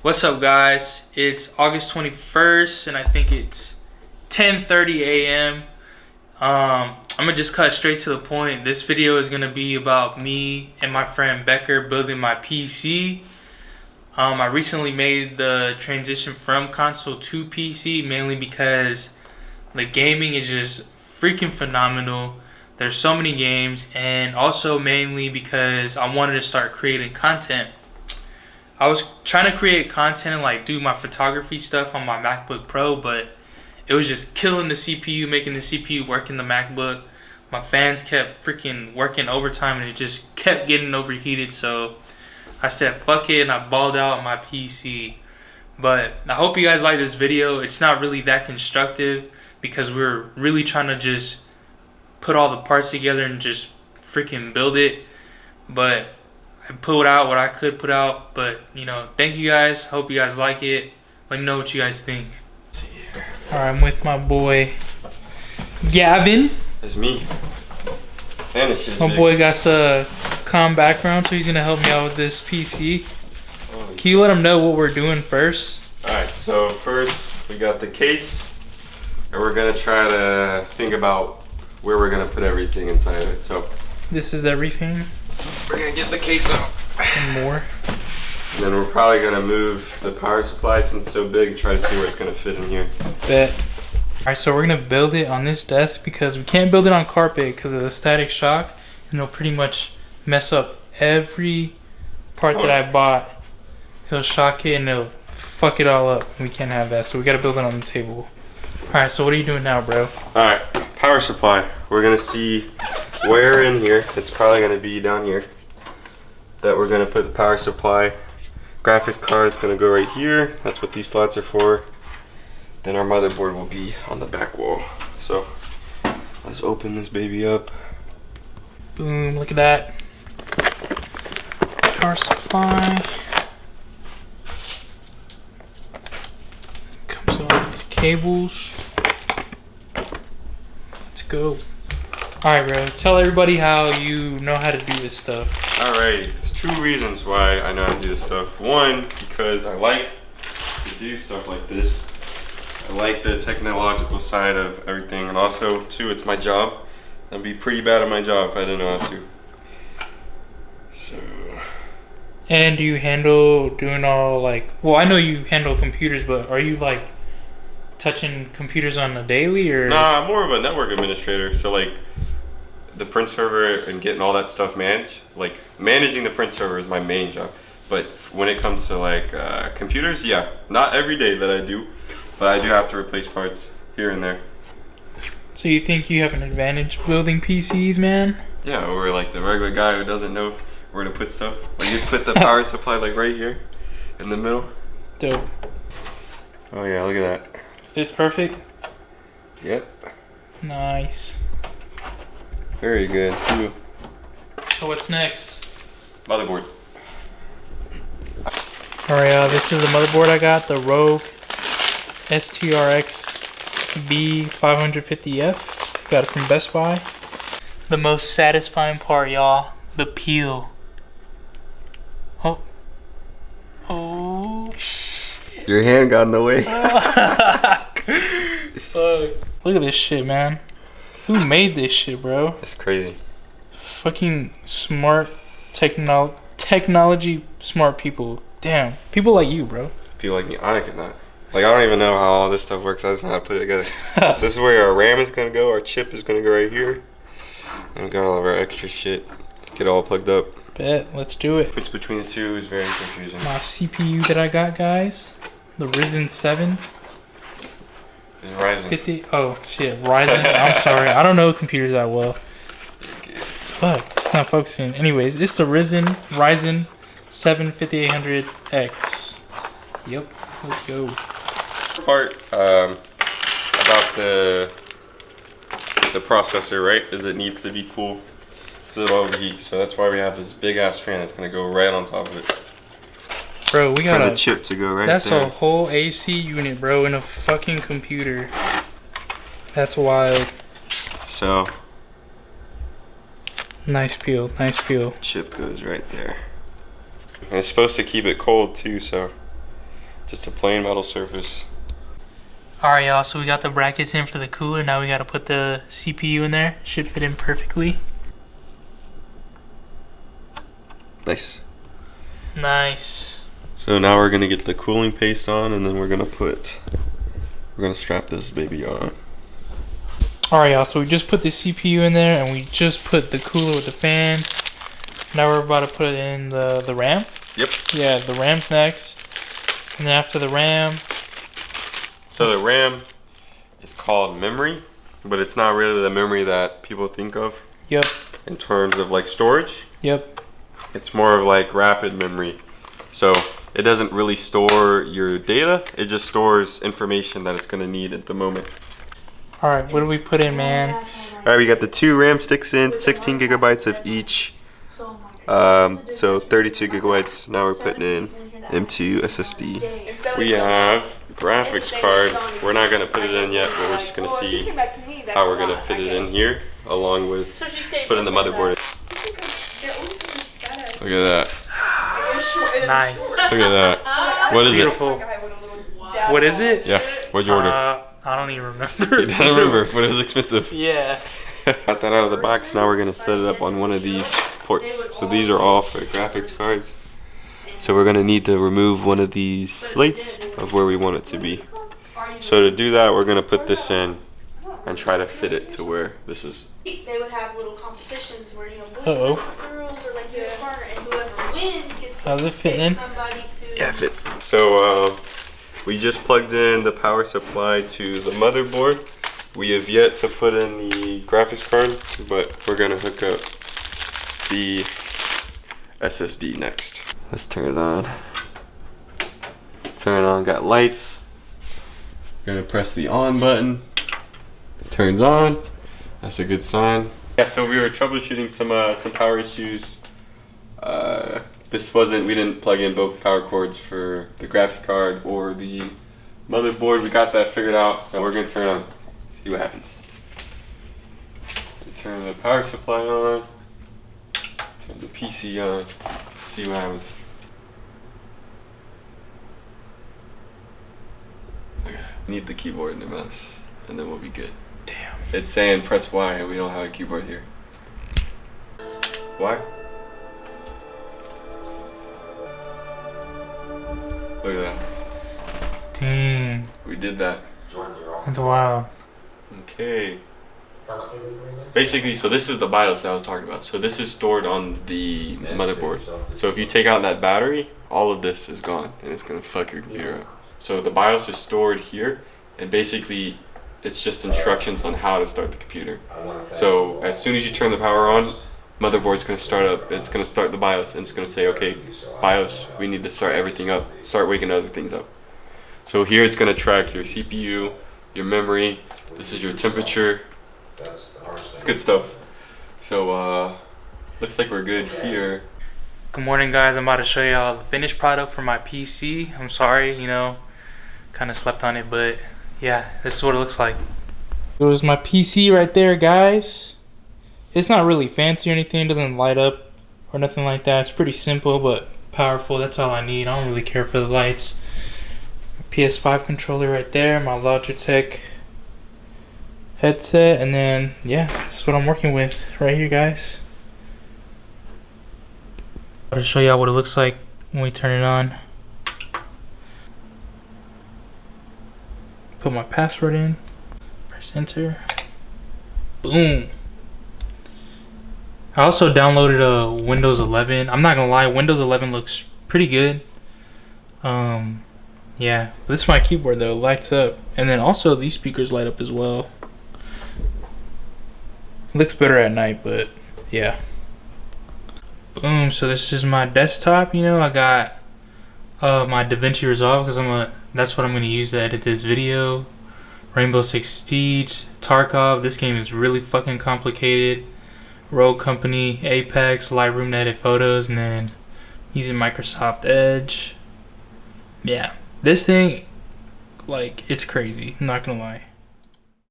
What's up, guys? It's August 21st, and I think it's 10:30 a.m. I'm gonna just cut straight to the point. This video is gonna be about me and my friend Becker building my PC. I recently made the transition from console to PC mainly because the gaming is just freaking phenomenal. There's so many games, and also mainly because I wanted to start creating content. I was trying to create content and like do my photography stuff on my MacBook Pro, but it was just killing the CPU, making the CPU work in the MacBook. My fans kept freaking working overtime and it just kept getting overheated, so I said fuck it and I balled out on my PC. But I hope you guys like this video. It's not really that constructive because we're really trying to just put all the parts together and just freaking build it. But I put out what I could put out. But you know, thank you guys. Hope you guys like it. Let me know what you guys think. Alright, I'm with my boy Gavin. It's me. And it's just my boy got a calm background, so he's gonna help me out with this PC. Can you let him know what we're doing first? Alright, so first we got the case, and we're gonna try to think about where we're gonna put everything inside of it. So this is everything. We're gonna get the case out. And more. And then we're probably gonna move the power supply since it's so big, try to see where it's gonna fit in here. Bet. Alright, so we're gonna build it on this desk because we can't build it on carpet because of the static shock, and it'll pretty much mess up every part that I bought. He'll shock it and it'll fuck it all up. We can't have that, so we gotta build it on the table. Alright, so what are you doing now, bro? Alright, power supply. We're gonna see where in here, it's probably gonna be down here, that we're gonna put the power supply. Graphics card is gonna go right here. That's what these slots are for. Then our motherboard will be on the back wall. So let's open this baby up. Boom, look at that. Power supply. Comes with all these cables. Let's go. Alright, bro, tell everybody how you know how to do this stuff. Alright, there's two reasons why I know how to do this stuff. One, because I like to do stuff like this. I like the technological side of everything, and also, two, it's my job. I'd be pretty bad at my job if I didn't know how to. So. And do you handle doing all like, well, I know you handle computers, but are you like touching computers on a daily or? Nah, I'm more of a network administrator. So like the print server and getting all that stuff managed, like managing the print server is my main job. But when it comes to like computers, yeah, not every day that I do, but I do have to replace parts here and there. So you think you have an advantage building PCs, man? Yeah, over like the regular guy who doesn't know where to put stuff. Like you put the power supply like right here in the middle. Dope. Oh yeah, look at that. Fits perfect? Yep. Nice. Very good too. So what's next? Motherboard. Alright, this is the motherboard I got, the Rogue STRX B550F. Got it from Best Buy. The most satisfying part, y'all, the peel. Oh shit. Your hand got in the way. Fuck. Look at this shit, man. Who made this shit, bro? It's crazy. Fucking smart technology smart people. Damn. People like you, bro. People like me, I cannot. Like, I don't even know how all this stuff works. I just know how to put it together. So this is where our RAM is going to go. Our chip is going to go right here. And we got all of our extra shit. Get it all plugged up. Bet. Let's do it. Which between the two is very confusing. My CPU that I got, guys. The Ryzen 7. It's Ryzen. 50. Oh, shit. Ryzen. I'm sorry. I don't know computers that well. Fuck. It's not focusing. Anyways, it's the Ryzen 7 5800X. Yep. Let's go. Part about the processor, right, is it needs to be cool because it'll overheat. So that's why we have this big ass fan that's gonna go right on top of it. Bro, we got the chip to go right that's there. a whole AC unit, bro, in a fucking computer. That's wild. So Nice peel, nice peel. chip goes right there. And it's supposed to keep it cold too, so just a plain metal surface. Alright y'all, so we got the brackets in for the cooler. Now we gotta put the CPU in there. Should fit in perfectly. Nice. Nice. So now we're gonna get the cooling paste on, and then we're gonna strap this baby on. Alright y'all, so we just put the CPU in there and we just put the cooler with the fan. Now we're about to put in the RAM. Yep. Yeah, the RAM's next. And then after the RAM. So the RAM is called memory, but it's not really the memory that people think of. Yep. In terms of like storage. Yep. It's more of like rapid memory. So it doesn't really store your data. It just stores information that it's gonna need at the moment. All right, what do we put in, man? All right, we got the 2 RAM sticks in, 16 gigabytes of each. So 32 gigabytes. Now we're putting in M2 SSD. We have graphics card. We're not gonna put it in yet, but we're just gonna see how we're gonna fit it in here, along with putting the motherboard in. Look at that. Nice. Look at that. What is Beautiful. What is it? Yeah, what'd you order? I don't even remember. You don't remember, but it was expensive. Yeah. Got that out of the box. Now we're gonna set it up on one of these ports. So these are all for graphics cards. So we're gonna need to remove one of these slates of where we want it to be. So to do that, we're gonna put this in and try to fit it to where this is. They would have little competitions where, you know, Uh-oh. boys versus girls, or like a partner, and whoever wins gets How's it fit in? somebody to. Yeah, fit. So we just plugged in the power supply to the motherboard. We have yet to put in the graphics card, but we're gonna hook up the SSD next. Let's turn it on. Turn it on, got lights. Gonna press the on button. It turns on. That's a good sign. Yeah, so we were troubleshooting some power issues. We didn't plug in both power cords for the graphics card or the motherboard. We got that figured out, so we're gonna turn on, see what happens. Turn the power supply on, turn the PC on, see what happens. Okay. Need the keyboard and the mouse, and then we'll be good. Damn. It's saying press Y, and we don't have a keyboard here. Y? Look at that. Dang. We did that. That's wild. Okay. Basically, so this is the BIOS that I was talking about. So this is stored on the motherboard. So if you take out that battery, all of this is gone, and it's gonna fuck your computer up. So the BIOS is stored here, and basically it's just instructions on how to start the computer. So as soon as you turn the power on, motherboard's gonna start up. It's gonna start the BIOS, and it's gonna say, okay, BIOS, we need to start everything up. Start waking other things up. So here it's gonna track your CPU, your memory. This is your temperature. It's good stuff. So looks like we're good here. Good morning, guys. I'm about to show y'all the finished product for my PC. I'm sorry, you know, kind of slept on it, but yeah, this is what it looks like. It was my PC right there, guys. It's not really fancy or anything. It doesn't light up or nothing like that. It's pretty simple but powerful. That's all I need. I don't really care for the lights. PS5 controller right there. My Logitech headset, and then yeah, this is what I'm working with right here, guys. I'll show y'all what it looks like when we turn it on. Put my password in, press enter, boom. I also downloaded Windows 11. I'm not gonna lie, Windows 11 looks pretty good. Yeah, this is my keyboard though, it lights up, and then also these speakers light up as well. Looks better at night, but yeah. Boom, so this is my desktop. You know, I got my DaVinci Resolve because that's what I'm gonna use to edit this video. Rainbow Six Siege, Tarkov. This game is really fucking complicated. Rogue Company, Apex, Lightroom to edit photos, and then using Microsoft Edge. Yeah, this thing, like, it's crazy. I'm not gonna lie.